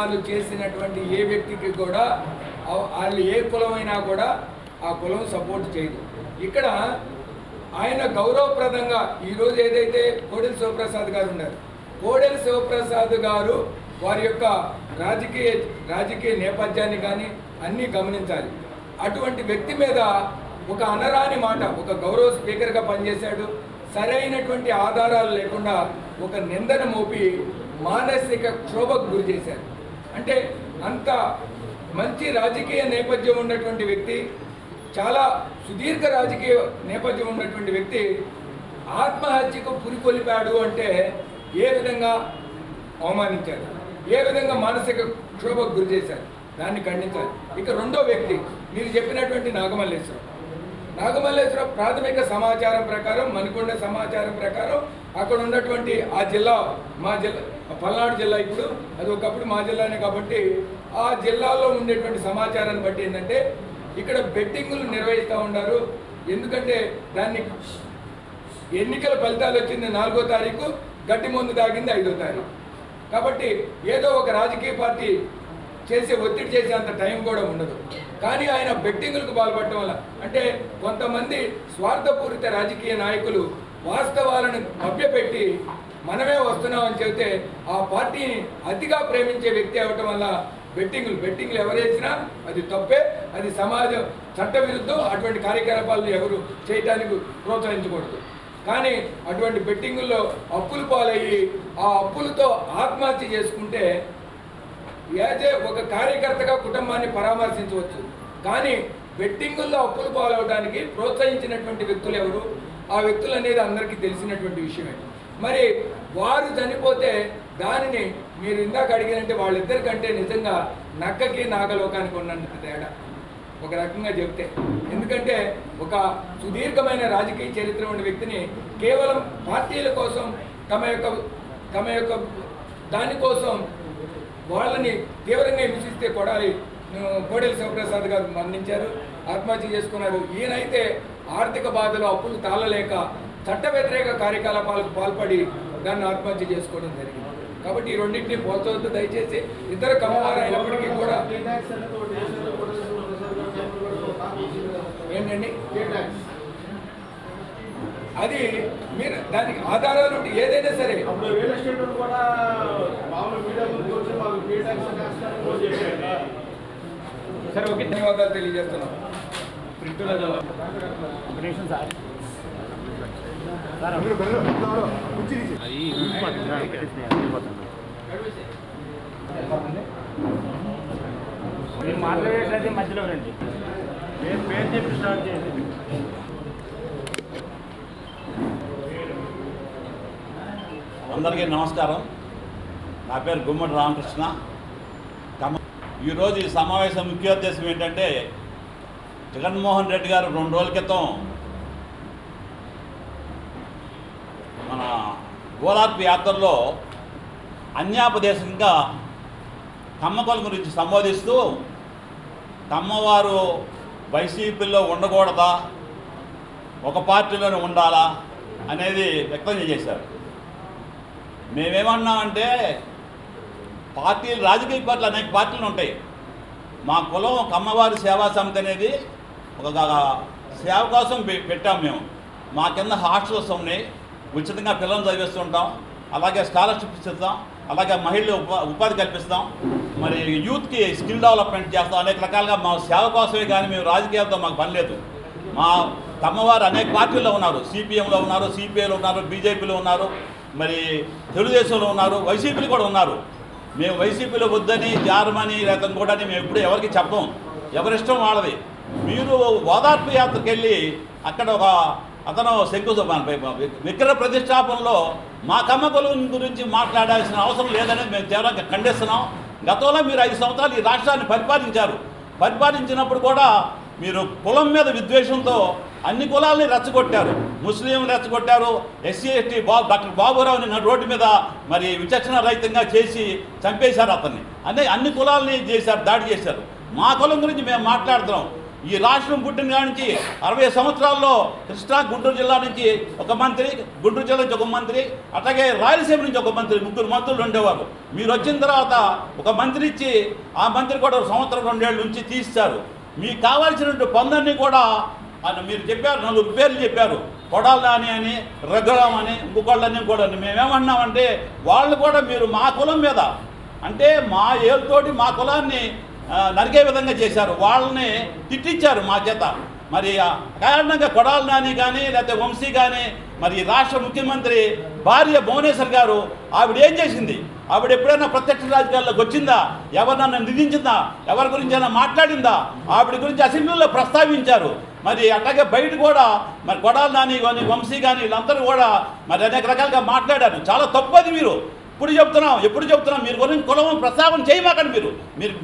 కార్యక్రమాలు చేసినటువంటి ఏ వ్యక్తికి కూడా వాళ్ళు ఏ కులమైనా కూడా ఆ కులం సపోర్ట్ చేయదు. ఇక్కడ ఆయన గౌరవప్రదంగా ఈరోజు ఏదైతే కోడెల శివప్రసాద్ గారు ఉన్నారు, కోడెల శివప్రసాద్ గారు వారి యొక్క రాజకీయ నేపథ్యాన్ని కానీ అన్నీ గమనించాలి. అటువంటి వ్యక్తి మీద ఒక అనరాని మాట, ఒక గౌరవ స్పీకర్గా పనిచేశాడు, సరైనటువంటి ఆధారాలు లేకుండా ఒక నిందన మోపి మానసిక క్షోభకు గురి చేశారు. అంటే అంత మంచి రాజకీయ నేపథ్యం ఉన్నటువంటి వ్యక్తి, చాలా సుదీర్ఘ రాజకీయ నేపథ్యం ఉన్నటువంటి వ్యక్తి ఆత్మహత్యకు పురికొల్పాడు అంటే ఏ విధంగా అవమానించారు, ఏ విధంగా మానసిక క్షోభకు గురి చేశారు, దాన్ని ఖండించాలి. ఇక రెండో వ్యక్తి మీరు చెప్పినటువంటి నాగమల్లేశ్వరరావు ప్రాథమిక సమాచారం ప్రకారం, మణికొండ సమాచారం ప్రకారం అక్కడ ఉన్నటువంటి ఆ జిల్లా, మా జిల్లా పల్నాడు జిల్లా, ఇప్పుడు అది ఒకప్పుడు మా జిల్లానే కాబట్టి ఆ జిల్లాలో ఉండేటువంటి సమాచారాన్ని బట్టి ఏంటంటే ఇక్కడ బెట్టింగులు నిర్వహిస్తూ ఉన్నారు. ఎందుకంటే దాన్ని ఎన్నికల ఫలితాలు వచ్చింది 4వ తారీఖు, గట్టి మందు తాగింది 5వ తారీఖు. కాబట్టి ఏదో ఒక రాజకీయ పార్టీ ఒత్తిడి చేసే అంత టైం కూడా ఉండదు. కానీ ఆయన బెట్టింగులకు పాల్పడటం వల్ల, అంటే కొంతమంది స్వార్థపూరిత రాజకీయ నాయకులు వాస్తవాలను మభ్యపెట్టి మనమే వస్తున్నామని చెబితే ఆ పార్టీని అతిగా ప్రేమించే వ్యక్తి అవ్వటం వల్ల బెట్టింగ్లు ఎవరు చేసినా అది తప్పే, అది సమాజం చట్ట విరుద్ధం. అటువంటి కార్యకలాపాలను ఎవరు చేయడానికి ప్రోత్సహించకూడదు. కానీ అటువంటి బెట్టింగుల్లో అప్పులు పాలయ్యి ఆ అప్పులతో ఆత్మహత్య చేసుకుంటే ఏదే ఒక కార్యకర్తగా కుటుంబాన్ని పరామర్శించవచ్చు. కానీ బెట్టింగుల్లో అప్పులు పాలవడానికి ప్రోత్సహించినటువంటి వ్యక్తులు ఎవరు, ఆ వ్యక్తులు అనేది అందరికీ తెలిసినటువంటి విషయమే. మరి వారు చనిపోతే దానిని మీరు ఇందాక అడిగినంటే వాళ్ళిద్దరికంటే నిజంగా నక్కకి నాగలోకానికి ఉన్నంత తేడా ఒక రకంగా చెప్తే. ఎందుకంటే ఒక సుదీర్ఘమైన రాజకీయ చరిత్ర ఉన్న వ్యక్తిని కేవలం పార్టీల కోసం తమ యొక్క దానికోసం వాళ్ళని తీవ్రంగా హింసిస్తే కోడెల శివప్రసాద్ గారు మరణించారు, ఆత్మహత్య చేసుకున్నారు. ఈయనైతే ఆర్థిక బాధలు, అప్పులు తాళలేక చట్ట వ్యతిరేక కార్యకలాపాలకు పాల్పడి దాన్ని ఆత్మహత్య చేసుకోవడం జరిగింది. కాబట్టి ఈ రెండింటినీ పోల్చవద్దు దయచేసి. ఇద్దరు కమ్మవారు అయినప్పటికీ కూడా ఏంటండి అది మీరు దానికి ఆధారాలు ఉంటే ఏదైనా సరే సరే ఓకే, ధన్యవాదాలు తెలియజేస్తున్నాం. మీరు మాట్లాడేట్లయితే మధ్యలో రండి, నేను పేరు చెప్పి స్టార్ట్ చేయండి. అందరికీ నమస్కారం. నా పేరు గుమ్మడి రామకృష్ణ. ఈరోజు ఈ సమావేశం ముఖ్య ఉద్దేశం ఏంటంటే, జగన్మోహన్ రెడ్డి గారు 2 రోజుల క్రితం మన గోదావరి యాత్రలో అన్యాపదేశంగా కమ్మకొల గురించి సంబోధిస్తూ కమ్మవారు వైసీపీలో ఉండకూడదా, ఒక పార్టీలోనే ఉండాలా అనేది వ్యక్తం చేశారు. మేమేమన్నామంటే రాజకీయ పార్టీలు అనేక పార్టీలు ఉంటాయి. మా కులం కమ్మవారి సేవా సమితి అనేది ఒక సేవ కోసం పెట్టాం మేము. మా కింద హాస్టల్స్ ఉన్నాయి, ఉచితంగా పిల్లలను చదివిస్తుంటాం, అలాగే స్కాలర్షిప్ ఇస్తాం, అలాగే మహిళలు ఉపాధి కల్పిస్తాం, మరి యూత్కి స్కిల్ డెవలప్మెంట్ చేస్తాం. అనేక రకాలుగా మా సేవ కోసమే కానీ మేము రాజకీయాలతో మాకు పని లేదు. మా కమ్మవారు అనేక పార్టీల్లో ఉన్నారు, సిపిఎంలో ఉన్నారు, సిపిఐలో ఉన్నారు, బీజేపీలో ఉన్నారు, మరి తెలుగుదేశంలో ఉన్నారు, వైసీపీలో కూడా ఉన్నారు. మేము వైసీపీలో వద్దని జారమని లేకపోతే కూడా మేము ఎప్పుడు ఎవరికి చెప్పం, ఎవరిష్టం వాళ్ళది. మీరు ఓదార్పు యాత్రకు వెళ్ళి అక్కడ ఒక అతను విగ్రహ ప్రతిష్టాపనలో మా కమ్మకొల గురించి మాట్లాడాల్సిన అవసరం లేదని మేము తీవ్రంగా ఖండిస్తున్నాం. గతంలో మీరు 5 సంవత్సరాలు ఈ రాష్ట్రాన్ని పరిపాలించినప్పుడు కూడా మీరు కులం మీద విద్వేషంతో అన్ని కులాలని రెచ్చగొట్టారు. ముస్లింలు రెచ్చగొట్టారు, ఎస్సీ ఎస్టీ డాక్టర్ బాబురావుని రోడ్డు మీద మరి విచక్షణ రహితంగా చేసి చంపేశారు అతన్ని. అన్ని కులాలని చేశారు, దాడి చేశారు. మా కులం గురించి మేము మాట్లాడుతున్నాం. ఈ రాష్ట్రం పుట్టిన కాడి నుంచి 60 సంవత్సరాల్లో కృష్ణా గుంటూరు జిల్లా నుంచి ఒక మంత్రి, గుంటూరు జిల్లా నుంచి ఒక మంత్రి, అట్లాగే రాయలసీమ నుంచి ఒక మంత్రి, 3 మంత్రులు ఉండేవారు. మీరు వచ్చిన తర్వాత ఒక మంత్రి ఇచ్చి ఆ మంత్రి కూడా 1 సంవత్సరం 2 ఏళ్ళ నుంచి తీస్తారు. మీకు కావాల్సినటువంటి పనులన్నీ కూడా మీరు చెప్పారు, 4 పేర్లు చెప్పారు, కొడాలి నాని అని, రఘురామ్ అని, ఇంకొకళ్ళన్నీ కూడా. మేమేమన్నామంటే వాళ్ళు కూడా మీరు మా కులం మీద అంటే మా ఏళ్ళతోటి మా కులాన్ని నరికే విధంగా చేశారు, వాళ్ళని తిట్టించారు మా చేత. మరి కారణంగా కొడాలి నాని కానీ లేకపోతే వంశీ కానీ మరి రాష్ట్ర ముఖ్యమంత్రి భార్య భువనేశ్వర్ గారు ఆవిడ ఏం చేసింది? ఆవిడ ఎప్పుడైనా ప్రత్యక్ష రాజకీయాల్లోకి వచ్చిందా? ఎవరినైనా నిందించిందా? ఎవరి గురించి అయినా మాట్లాడిందా? ఆవిడ గురించి అసెంబ్లీలో ప్రస్తావించారు. మరి అట్లాగే బయట కూడా మరి కొడాలి నాని కానీ వంశీ కానీ వీళ్ళందరూ కూడా మరి అనేక రకాలుగా మాట్లాడారు. చాలా తప్పది. మీరు ఎప్పుడు చెప్తున్నాం మీరు గురించి కులం ప్రస్తావన చేయమాకండి.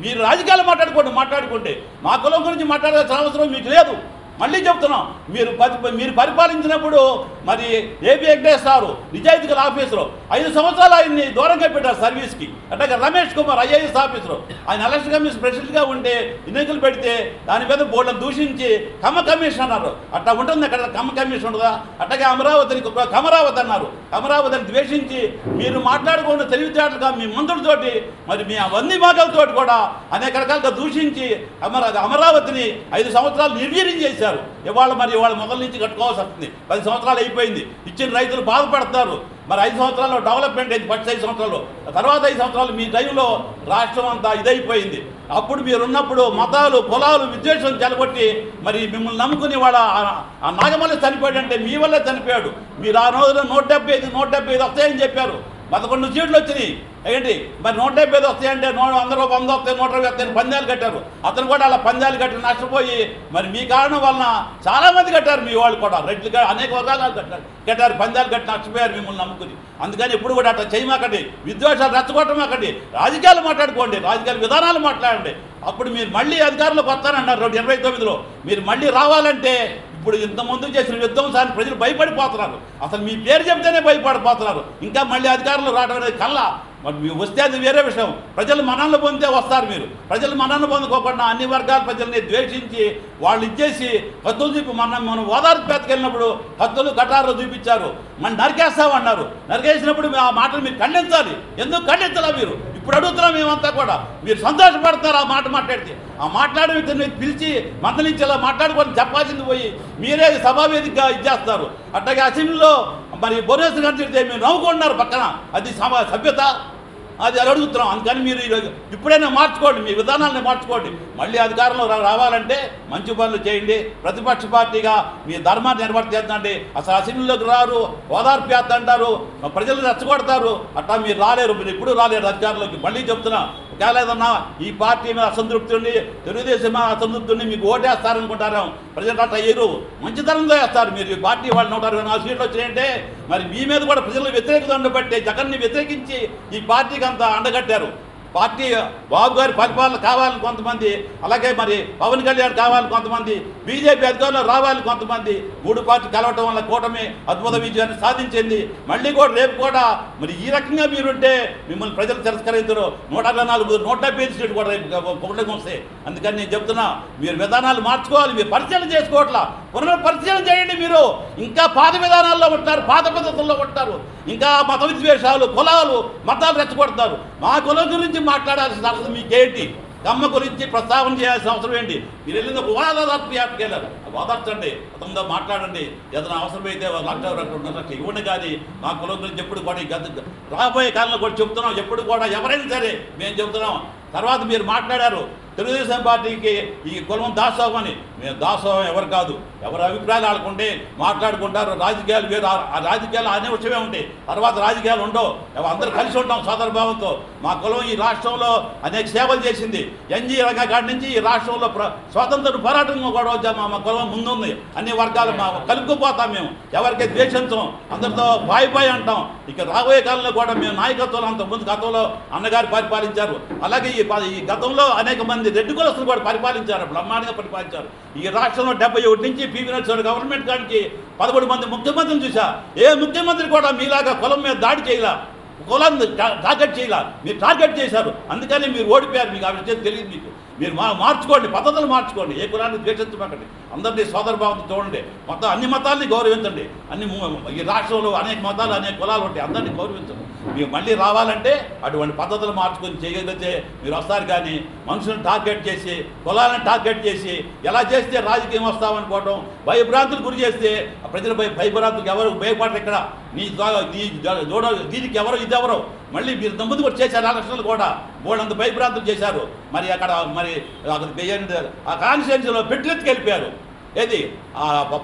మీరు రాజకీయాలు మాట్లాడుకుంటే మా కులం గురించి మాట్లాడాల్సిన అవసరం మీకు లేదు. మళ్ళీ చెప్తున్నాం, మీరు పరిపాలించినప్పుడు మరి ఏపీ వెంకటేశ్వర నిజాయితీ ఆఫీసరు 5 సంవత్సరాలు ఆయన్ని దూరంగా పెట్టారు సర్వీస్కి. అట్లాగే రమేష్ కుమార్ IAS ఆఫీసరు ఆయన ఎలక్షన్ కమిషన్ ప్రెసిడెంట్గా ఉంటే ఎన్నికలు పెడితే దాని మీద బోర్డులను దూషించి కమ్మ కమిషన్ అన్నారు. అట్లా ఉంటుంది అక్కడ కమ్మ కమిషన్ ఉండదా? అట్లాగే అమరావతిని కమరావతి అన్నారు. అమరావతిని ద్వేషించి మీరు మాట్లాడుకున్న తెలివితేటలుగా మీ మంత్రులతోటి మరి మీ వంది భాగాలతోటి కూడా అనేక రకాలుగా దూషించి అమరావతిని 5 సంవత్సరాలు నిర్వీర్యం చేశారు. ఇవాళ మొదల నుంచి కట్టుకోవాల్సి వస్తుంది. 10 సంవత్సరాలు అయిపోయింది. ఇచ్చిన రైతులు బాధపడతారు. మరి 5 సంవత్సరాల్లో డెవలప్మెంట్ అయింది. ఫస్ట్ 5 సంవత్సరాలు తర్వాత 5 సంవత్సరాలు మీ టైంలో రాష్ట్రం అంతా ఇదైపోయింది. అప్పుడు మీరున్నప్పుడు మతాలు కులాలు విద్వేషం చెలగొట్టి మరి మిమ్మల్ని నమ్ముకుని వాళ్ళ ఆ నాగమల్లి చనిపోయాడంటే మీ వల్లే చనిపోయాడు. మీరు ఆ రోజున 175 వస్తాయని చెప్పారు. 11 సీట్లు వచ్చినాయి. ఏంటి మరి 175 వస్తాయంటే అందరూ 100 వస్తాయి 120 వస్తాయని పందాలు కట్టారు. అతను కూడా అలా పందాలు కట్టి నష్టపోయి మరి మీ కారణం వలన చాలామంది కట్టారు. మీ వాళ్ళు కూడా రెడ్లు అనేక వర్గాలు కట్టారు, పందాలు కట్టి నష్టపోయారు మిమ్మల్ని నమ్ముకుని. అందుకని ఎప్పుడు కూడా అట్లా చేయమాకండి, విద్వేషాలు రెచ్చగొట్టమాకండి, రాజకీయాలు మాట్లాడుకోండి, రాజకీయాల విధానాలు మాట్లాడండి. అప్పుడు మీరు మళ్ళీ అధికారంలోకి వస్తారన్నారు 29లో. మీరు మళ్ళీ రావాలంటే ఇప్పుడు ఇంతకుముందు చేసిన విధ్వంసాన్ని ప్రజలు భయపడిపోతున్నారు. అసలు మీ పేరు చెప్తేనే భయపడిపోతున్నారు. ఇంకా మళ్ళీ అధికారంలో రావడం అనేది కల్లా. మరి మీరు వస్తే అది వేరే విషయం. ప్రజలు మనల్ని పొందితే వస్తారు. మీరు ప్రజలు మనల్ని పొందుకోకుండా అన్ని వర్గాల ప్రజల్ని ద్వేషించి వాళ్ళు ఇచ్చేసి కత్తులు చూపి మనం ఓదార్పు పేతకెళ్ళినప్పుడు కత్తులు కటారులు చూపించారు. మనం నరికేస్తామన్నారు. నరికేసినప్పుడు ఆ మాటలు మీరు ఖండించాలి. ఎందుకు ఖండించాలా? మీరు ఇప్పుడు అడుగుతున్నాం. మేమంతా కూడా మీరు సంతోషపడతారు ఆ మాట మాట్లాడితే. ఆ మాట్లాడే వ్యక్తిని పిలిచి మందలించేలా మాట్లాడుకొని చెప్పాల్సింది పోయి మీరే సభావేదికగా ఇచ్చేస్తారు. అట్లాగే అసెంబ్లీలో మరి భువనేశ్వర్ గారు తిడితే మీరు నవ్వుకుంటున్నారు పక్కన. అది సభ్యత? అది అడుగుతున్నాం. అందుకని మీరు ఇప్పుడైనా మార్చుకోండి, మీ విధానాలను మార్చుకోండి. మళ్ళీ అధికారంలో రావాలంటే మంచి పనులు చేయండి. ప్రతిపక్ష పార్టీగా మీ ధర్మాన్ని నిర్వర్తించండి. అసలు అసెంబ్లీలోకి రారు, ఓదార్పు యాత్ర అంటారు, ప్రజలు రెచ్చగొడతారు. అట్లా మీరు రాలేరు, మీరు ఎప్పుడు రాలేరు అధికారంలోకి. మళ్ళీ చెప్తున్నా, ఏదన్నా ఈ పార్టీ మీద అసంతృప్తి ఉండి తెలుగుదేశం మీద అసంతృప్తి ఉండి మీకు ఓటేస్తారనుకుంటారు. ప్రజలు అట్లా వేయరు, మంచితనంగా వేస్తారు. మీరు ఈ పార్టీ వాళ్ళు 124 సీట్లు వచ్చినాయంటే మరి మీ మీద కూడా ప్రజలు వ్యతిరేకత ఉండబట్టే జగన్ని వ్యతిరేకించి ఈ పార్టీకి అంతా అండగట్టారు. పార్టీ బాబు గారి పరిపాలన కావాలని కొంతమంది, అలాగే మరి పవన్ కళ్యాణ్ కావాలని కొంతమంది, బీజేపీ అధికారంలో రావాలని కొంతమంది. 3 పార్టీ కలవటం వల్ల కూటమి అద్భుత విజయాన్ని సాధించింది. మళ్ళీ కూడా రేపు కూడా మరి ఈ రకంగా మీరుంటే మిమ్మల్ని ప్రజలు తిరస్కరించరు. 124 175 సీట్లు కూడా రేపు పొగడకు వస్తాయి. అందుకని నేను చెప్తున్నా, మీరు విధానాలు మార్చుకోవాలి. మీరు పరిశీలన చేసుకోవట్లా, పునఃపరిశీలన చేయండి. మీరు ఇంకా పాత విధానాల్లో ఉంటారు, పాత పద్ధతుల్లో ఉంటారు. ఇంకా మత విద్వేషాలు, కులాలు, మతాలు రెచ్చగొడతారు. మా కులం గురించి మాట్లాడాల్సిన అవసరం మీకేంటి? కమ్మ గురించి ప్రస్తావన చేయాల్సిన అవసరం ఏంటి? మీరు వెళ్ళిన ఓదార్పు యాత్రకి వెళ్ళారు. ఓదార్చండి, అతనితో మాట్లాడండి. ఏదైనా అవసరమైతే 1,00,000 ఇవ్వండి. కానీ మా కులం గురించి ఎప్పుడు కూడా రాబోయే కాలంలో కూడా చెప్తున్నాం. ఎప్పుడు కూడా ఎవరైనా సరే మేము చెబుతున్నాం. తర్వాత మీరు మాట్లాడారు తెలుగుదేశం పార్టీకి ఈ కులం దాసోహం అని. మేము దాసోహం ఎవరు కాదు. ఎవరి అభిప్రాయాలు ఆడుకుంటే మాట్లాడుకుంటారు. రాజకీయాలు వేరు, ఆ రాజకీయాలు అనే విషయమే ఉంటాయి. తర్వాత రాజకీయాలు ఉండవు. అందరూ కలిసి ఉంటాం సోదరభావంతో. మా కులం ఈ రాష్ట్రంలో అనేక సేవలు చేసింది. ఎన్జీ రంగ కాడి నుంచి ఈ రాష్ట్రంలో స్వాతంత్ర పోరాటం కూడా మా కులం ముందుంది. అన్ని వర్గాలు కలుపుకుపోతాం. మేము ఎవరికి ద్వేషించం, అందరితో బాయ్ అంటాం. ఇక రాబోయే కాలంలో కూడా మేము నాయకత్వం అంత ముందు గతంలో అన్నగారు పరిపాలించారు. అలాగే ఈ గతంలో అనేక మంది రెడ్డి కులస్తులు కూడా పరిపాలించారు, బ్రహ్మాండంగా పరిపాలించారు. ఈ రాష్ట్రంలో 71 నుంచి పివి నరసింహరావు గవర్నమెంట్ కాడికి 11 మంది ముఖ్యమంత్రులు చూసా. ఏ ముఖ్యమంత్రి కూడా మీలాగా కులం మీద దాడి చేయాల, కులాన్ని టార్గెట్ చేయాల. మీరు టార్గెట్ చేశారు. అందుకని మీరు ఓడిపోయారు. మీకు ఆ విషయం తెలియదు. మీకు మీరు మార్చుకోండి, పద్ధతులు మార్చుకోండి. ఏ కులాన్ని ద్వేషించకండి, అందరినీ సోదరభావంతో చూడండి. మొత్తం అన్ని మతాలని గౌరవించండి. ఈ రాష్ట్రంలో అనేక మతాలు అనేక కులాలు ఉంటాయి, అందరినీ గౌరవించండి. మీరు మళ్ళీ రావాలంటే అటువంటి పద్ధతులు మార్చుకొని చేయగలిగితే మీరు వస్తారు. కానీ మనుషులను టార్గెట్ చేసి, కులాలను టార్గెట్ చేసి ఎలా చేస్తే రాజకీయం వస్తామనుకోవడం, భయభ్రాంతులు గురి చేస్తే ప్రజల భయభ్రాంతులకు ఎవరు భయపడరు. ఇక్కడ దీనికి ఎవరు ఇదెవరో మళ్ళీ మీరు ముందు కూడా చేశారు. ఎలక్షన్లు కూడా బోర్డంత భయభ్రాంతులు చేశారు. మరి అక్కడ ఆ కాన్స్టిట్యున్సీలో పెట్టెత్తుకు వెళ్ళిపోయారు. ఏది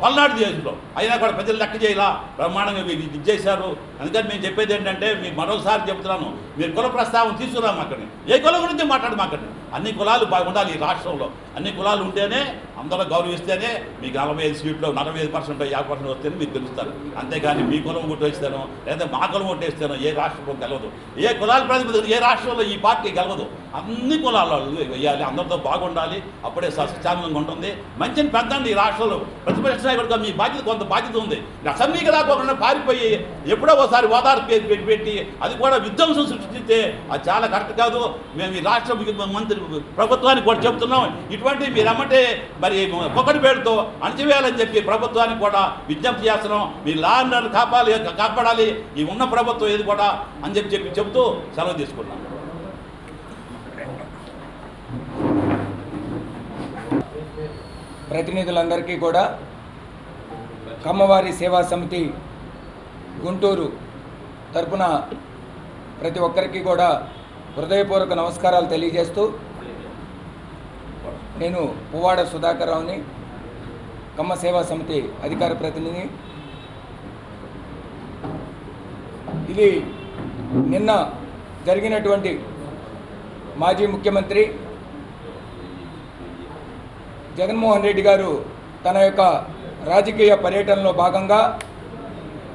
పల్నాడు దేశంలో అయినా కూడా ప్రజలు లెక్క చేయాల బ్రహ్మాండంగా ఇది చేశారు. అందుకని మేము చెప్పేది ఏంటంటే, మీరు మరోసారి చెప్తున్నాను, మీరు కుల ప్రస్తావన తీసుకురాము. అక్కడిని ఏ కులం గురించి మాట్లాడమాకండి. అన్ని కులాలు బాగుండాలి. ఈ రాష్ట్రంలో అన్ని కులాలు ఉంటేనే, అందరూ గౌరవిస్తేనే మీకు 45 సీట్లు 45% 50% వస్తేనే మీకు తెలుస్తారు. అంతేగాని మీ కులం ఓటేస్తానో లేదా మా కులం ఓటేస్తానో ఏ రాష్ట్రంలో గెలవదు. ఏ కులాల ప్రతినిధులు ఏ రాష్ట్రంలో ఈ పార్టీ గెలవదు. అన్ని కులాలు వేయాలి, అందరితో బాగుండాలి. అప్పుడే సస్యశ్యామలంగా ఉంటుంది. మంచిని పెద్దండి. ఈ రాష్ట్రంలో ప్రతిపక్ష నాయకుడిగా మీ బాధ్యత, కొంత బాధ్యత ఉంది. అసెంబ్లీకి రాకుండా పారిపోయి ఎప్పుడో ఒకసారి ఓదార్పు పెట్టి అది కూడా విధ్వంసం సృష్టిస్తే అది చాలా కరెక్ట్ కాదు. మేము ఈ రాష్ట్ర మంత్రి ప్రభుత్వానికి కూడా చెబుతున్నాం. ఇటువంటి మీరమ్మంటే మరి పొగటి పేరుతో అణచివేయాలని చెప్పి ప్రభుత్వానికి కూడా విజ్ఞప్తి చేస్తున్నాం. మీ లా అండ్ ఆర్డర్ కాపాడాలి ఈ ఉన్న ప్రభుత్వం ఏది కూడా అని చెబుతూ సెలవు తీసుకున్నాం. ప్రతినిధులందరికీ కూడా కమ్మవారి సేవా సమితి గుంటూరు తరపున ప్రతి ఒక్కరికి కూడా హృదయపూర్వక నమస్కారాలు తెలియజేస్తూ, నేను పువ్వాడ సుధాకర్ రావుని, కమ్మ సేవా సమితి అధికార ప్రతినిధి. ఇది నిన్న జరిగినటువంటి మాజీ ముఖ్యమంత్రి జగన్మోహన్ రెడ్డి గారు తన యొక్క రాజకీయ పర్యటనలో భాగంగా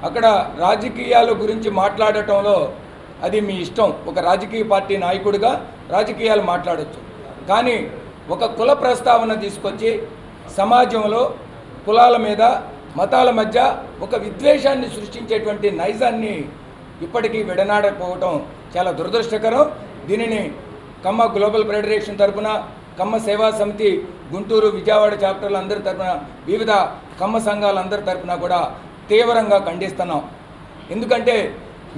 అక్కడ రాజకీయాల గురించి మాట్లాడటంలో అది మీ ఇష్టం. ఒక రాజకీయ పార్టీ నాయకుడిగా రాజకీయాలు మాట్లాడవచ్చు. కానీ ఒక కుల ప్రస్తావన తీసుకొచ్చి సమాజంలో కులాల మీద, మతాల మధ్య ఒక విద్వేషాన్ని సృష్టించేటువంటి నైజాన్ని ఇప్పటికీ విడనాడకపోవటం చాలా దురదృష్టకరం. దీనిని కమ్మ గ్లోబల్ ఫెడరేషన్ తరఫున, కమ్మ సేవా సమితి గుంటూరు, విజయవాడ చాప్టర్లు అందరి తరఫున, వివిధ కమ్మ సంఘాలందరి తరఫున కూడా తీవ్రంగా ఖండిస్తున్నాం. ఎందుకంటే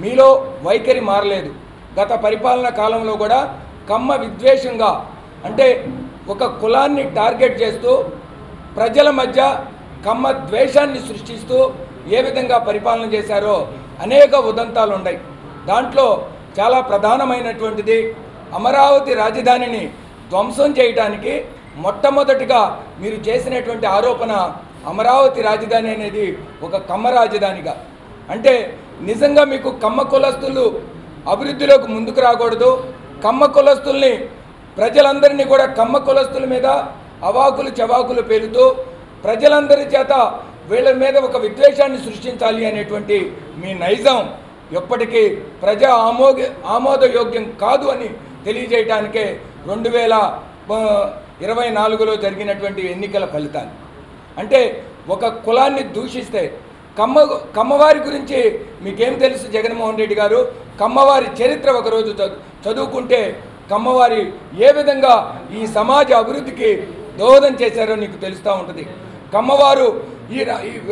మీలో వైఖరి మారలేదు. గత పరిపాలన కాలంలో కూడా కమ్మ విద్వేషంగా, అంటే ఒక కులాన్ని టార్గెట్ చేస్తూ ప్రజల మధ్య కమ్మ ద్వేషాన్ని సృష్టిస్తూ ఏ విధంగా పరిపాలన చేశారో అనేక ఉదంతాలు ఉన్నాయి. దాంట్లో చాలా ప్రధానమైనటువంటిది అమరావతి రాజధానిని ధ్వంసం చేయడానికి మొట్టమొదటిగా మీరు చేసినటువంటి ఆరోపణ అమరావతి రాజధాని అనేది ఒక కమ్మ రాజధానిగా. అంటే నిజంగా మీకు కమ్మ కులస్తులు అభివృద్ధిలోకి ముందుకు రాకూడదు, కమ్మ కులస్తుల్ని, ప్రజలందరినీ కూడా కమ్మ కులస్తుల మీద అవాకులు చవాకులు పేలుతూ ప్రజలందరి చేత వీళ్ళ మీద ఒక విద్వేషాన్ని సృష్టించాలి అనేటువంటి మీ నైజం ఎప్పటికీ ప్రజా ఆమోదయోగ్యం కాదు అని తెలియజేయడానికే 2024లో జరిగినటువంటి ఎన్నికల ఫలితాలు. అంటే ఒక కులాన్ని దూషిస్తే, కమ్మవారి గురించి మీకేం తెలుసు జగన్మోహన్ రెడ్డి గారు? కమ్మవారి చరిత్ర ఒకరోజు చదువుకుంటే కమ్మవారి ఏ విధంగా ఈ సమాజ అభివృద్ధికి దోహదం చేశారో నీకు తెలుస్తూ ఉంటుంది. కమ్మవారు ఈ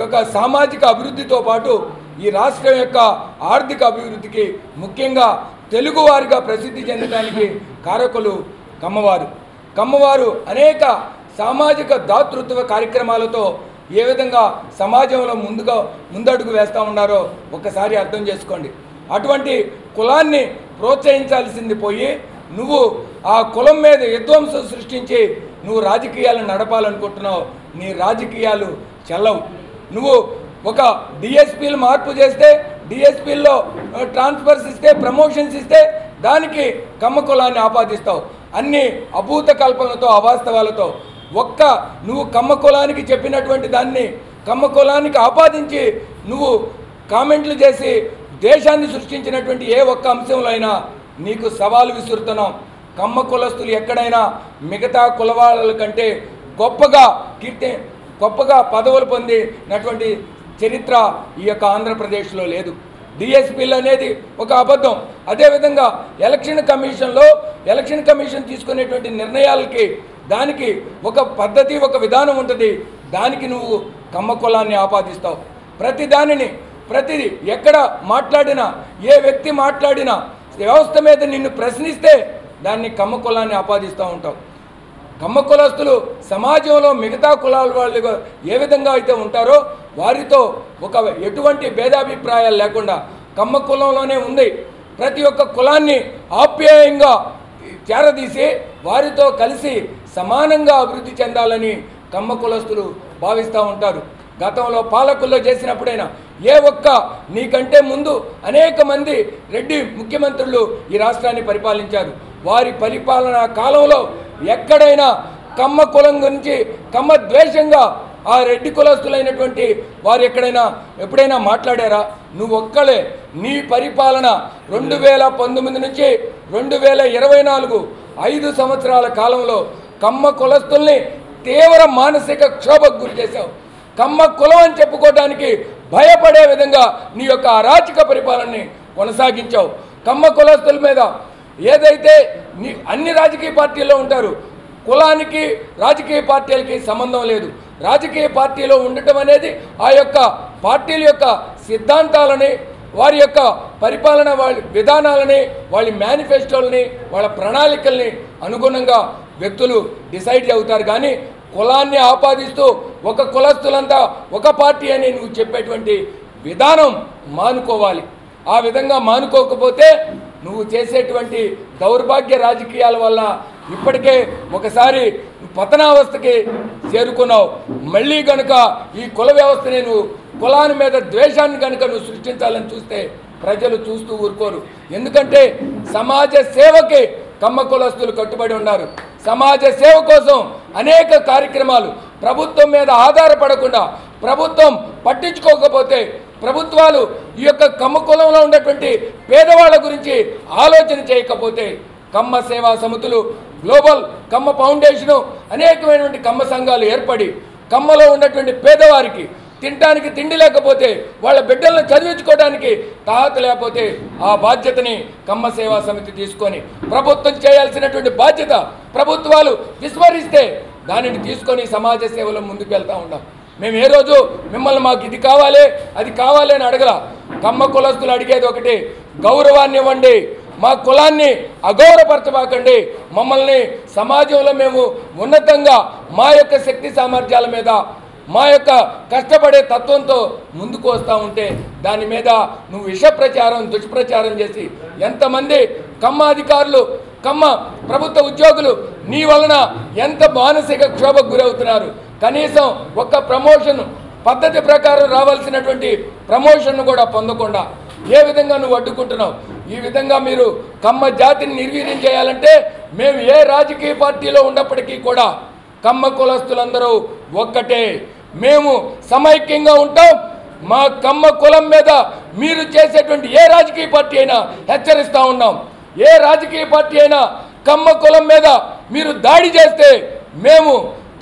యొక్క సామాజిక అభివృద్ధితో పాటు ఈ రాష్ట్రం యొక్క ఆర్థిక అభివృద్ధికి, ముఖ్యంగా తెలుగువారిగా ప్రసిద్ధి చెందడానికి కారకులు కమ్మవారు అనేక సామాజిక దాతృత్వ కార్యక్రమాలతో ఏ విధంగా సమాజంలో ముందడుగు వేస్తూ ఉన్నారో ఒక్కసారి అర్థం చేసుకోండి. అటువంటి కులాన్ని ప్రోత్సహించాల్సింది పోయి నువ్వు ఆ కులం మీద విధ్వంసం సృష్టించి నువ్వు రాజకీయాలను నడపాలనుకుంటున్నావు. నీ రాజకీయాలు చెల్లవు. నువ్వు ఒక డిఎస్పీలు మార్పు చేస్తే, డిఎస్పీల్లో ట్రాన్స్ఫర్స్ ఇస్తే, ప్రమోషన్స్ ఇస్తే దానికి కమ్మ కులాన్ని ఆపాదిస్తావు. అన్ని అభూత కల్పనలతో, అవాస్తవాలతో. నువ్వు కమ్మ కులానికి చెప్పినటువంటి దాన్ని కమ్మ కులానికి ఆపాదించి నువ్వు కామెంట్లు చేసి దేశాన్ని సృష్టించినటువంటి ఏ ఒక్క అంశంలో అయినా నీకు సవాలు విసురుతున్నాం. కమ్మ కులస్తులు ఎక్కడైనా మిగతా కులవాళ్ళ కంటే గొప్పగా పదవులు పొందినటువంటి చరిత్ర ఈ యొక్క ఆంధ్రప్రదేశ్లో లేదు. డిఎస్పీలు అనేది ఒక అబద్ధం. అదేవిధంగా ఎలక్షన్ కమిషన్ తీసుకునేటువంటి నిర్ణయాలకి దానికి ఒక పద్ధతి, ఒక విధానం ఉంటుంది. దానికి నువ్వు కమ్మ కులాన్ని ఆపాదిస్తావు. ప్రతిది ఎక్కడ మాట్లాడినా, ఏ వ్యక్తి మాట్లాడినా, వ్యవస్థ మీద నిన్ను ప్రశ్నిస్తే దాన్ని కమ్మ కులాన్ని ఆపాదిస్తూ ఉంటావు. కమ్మ కులస్తులు సమాజంలో మిగతా కులాల వాళ్ళు ఏ విధంగా అయితే ఉంటారో వారితో ఒక ఎటువంటి భేదాభిప్రాయాలు లేకుండా కమ్మ కులంలోనే ఉంది. ప్రతి ఒక్క కులాన్ని ఆప్యాయంగా చేరదీసి వారితో కలిసి సమానంగా అభివృద్ధి చెందాలని కమ్మ కులస్తులు భావిస్తూ ఉంటారు. గతంలో పాలకుల్లో చేసినప్పుడైనా ఏ ఒక్క నీకంటే ముందు అనేక మంది రెడ్డి ముఖ్యమంత్రులు ఈ రాష్ట్రాన్ని పరిపాలించారు. వారి పరిపాలనా కాలంలో ఎక్కడైనా కమ్మ కులం గురించి, కమ్మ ద్వేషంగా ఆ రెడ్డి కులస్తులైనటువంటి వారు ఎప్పుడైనా మాట్లాడారా? నువ్వు ఒక్కలే నీ పరిపాలన 2019 నుంచి 2024 5 సంవత్సరాల కాలంలో కమ్మ కులస్తుల్ని తీవ్ర మానసిక క్షోభకు గురి చేశావు. కమ్మ కులం అని చెప్పుకోవడానికి భయపడే విధంగా నీ యొక్క అరాచక పరిపాలనని కొనసాగించావు. కమ్మ కులస్తుల మీద ఏదైతే అన్ని రాజకీయ పార్టీల్లో ఉంటారు, కులానికి రాజకీయ పార్టీలకి సంబంధం లేదు. రాజకీయ పార్టీలో ఉండటం అనేది ఆ యొక్క పార్టీల యొక్క సిద్ధాంతాలని, వారి యొక్క పరిపాలన, వాళ్ళ విధానాలని, వాళ్ళ మేనిఫెస్టోలని, వాళ్ళ ప్రణాళికల్ని అనుగుణంగా వ్యక్తులు డిసైడ్ అవుతారు. కానీ కులాన్ని ఆపాదిస్తూ ఒక కులస్తులంతా ఒక పార్టీ అని నువ్వు చెప్పేటువంటి విధానం మానుకోవాలి. ఆ విధంగా మానుకోకపోతే నువ్వు చేసేటువంటి దౌర్భాగ్య రాజకీయాల వల్ల ఇప్పటికే ఒకసారి పతనావస్థకి చేరుకున్నావు. మళ్ళీ కనుక ఈ కుల వ్యవస్థని నువ్వు కులాని మీద ద్వేషాన్ని కనుక నువ్వు సృష్టించాలని చూస్తే ప్రజలు చూస్తూ ఊరుకోరు. ఎందుకంటే సమాజ సేవకి కమ్మ కులస్తులు కట్టుబడి ఉన్నారు. సమాజ సేవ కోసం అనేక కార్యక్రమాలు ప్రభుత్వం మీద ఆధారపడకుండా, ప్రభుత్వం పట్టించుకోకపోతే, ప్రభుత్వాలు ఈ యొక్క కమ్మ కులంలో ఉన్నటువంటి పేదవాళ్ళ గురించి ఆలోచన చేయకపోతే కమ్మ సేవా సమితులు, గ్లోబల్ కమ్మ ఫౌండేషను, అనేకమైనటువంటి కమ్మ సంఘాలు ఏర్పడి కమ్మలో ఉన్నటువంటి పేదవారికి తినడానికి తిండి లేకపోతే, వాళ్ళ బిడ్డలను చదివించుకోవడానికి తాహత లేకపోతే ఆ బాధ్యతని కమ్మ సేవా సమితి తీసుకొని ప్రభుత్వం చేయాల్సినటువంటి బాధ్యత ప్రభుత్వాలు విస్మరిస్తే దానిని తీసుకొని సమాజ సేవలో ముందుకు వెళ్తూ ఉన్నాం. మేము ఏ రోజు మిమ్మల్ని మాకు ఇది కావాలి అది కావాలి అని అడగల. కమ్మ కులస్తులు అడిగేది ఒకటి, గౌరవాన్ని ఇవ్వండి, మా కులాన్ని అగౌరవపరచబాకండి, మమ్మల్ని సమాజంలో మేము ఉన్నతంగా మా యొక్క శక్తి సామర్థ్యాల మీద, మా యొక్క కష్టపడే తత్వంతో ముందుకు వస్తూ ఉంటే దాని మీద నువ్వు దుష్ప్రచారం చేసి ఎంతమంది కమ్మ అధికారులు, కమ్మ ప్రభుత్వ ఉద్యోగులు నీ వలన ఎంత మానసిక క్షోభకు గురవుతున్నారు. కనీసం ఒక్క ప్రమోషన్ పద్ధతి ప్రకారం రావాల్సినటువంటి ప్రమోషన్ను కూడా పొందకుండా ఏ విధంగా నువ్వు అడ్డుకుంటున్నావు? ఈ విధంగా మీరు కమ్మ జాతిని నిర్వీర్యం చేయాలంటే మేము ఏ రాజకీయ పార్టీలో ఉన్నప్పటికీ కూడా కమ్మ కులస్తులందరూ ఒక్కటే, మేము సమైక్యంగా ఉంటాం. మా కమ్మ కులం మీద మీరు చేసేటువంటి ఏ రాజకీయ పార్టీ అయినా హెచ్చరిస్తూ ఉన్నాం. ఏ రాజకీయ పార్టీ అయినా కమ్మ కులం మీద మీరు దాడి చేస్తే మేము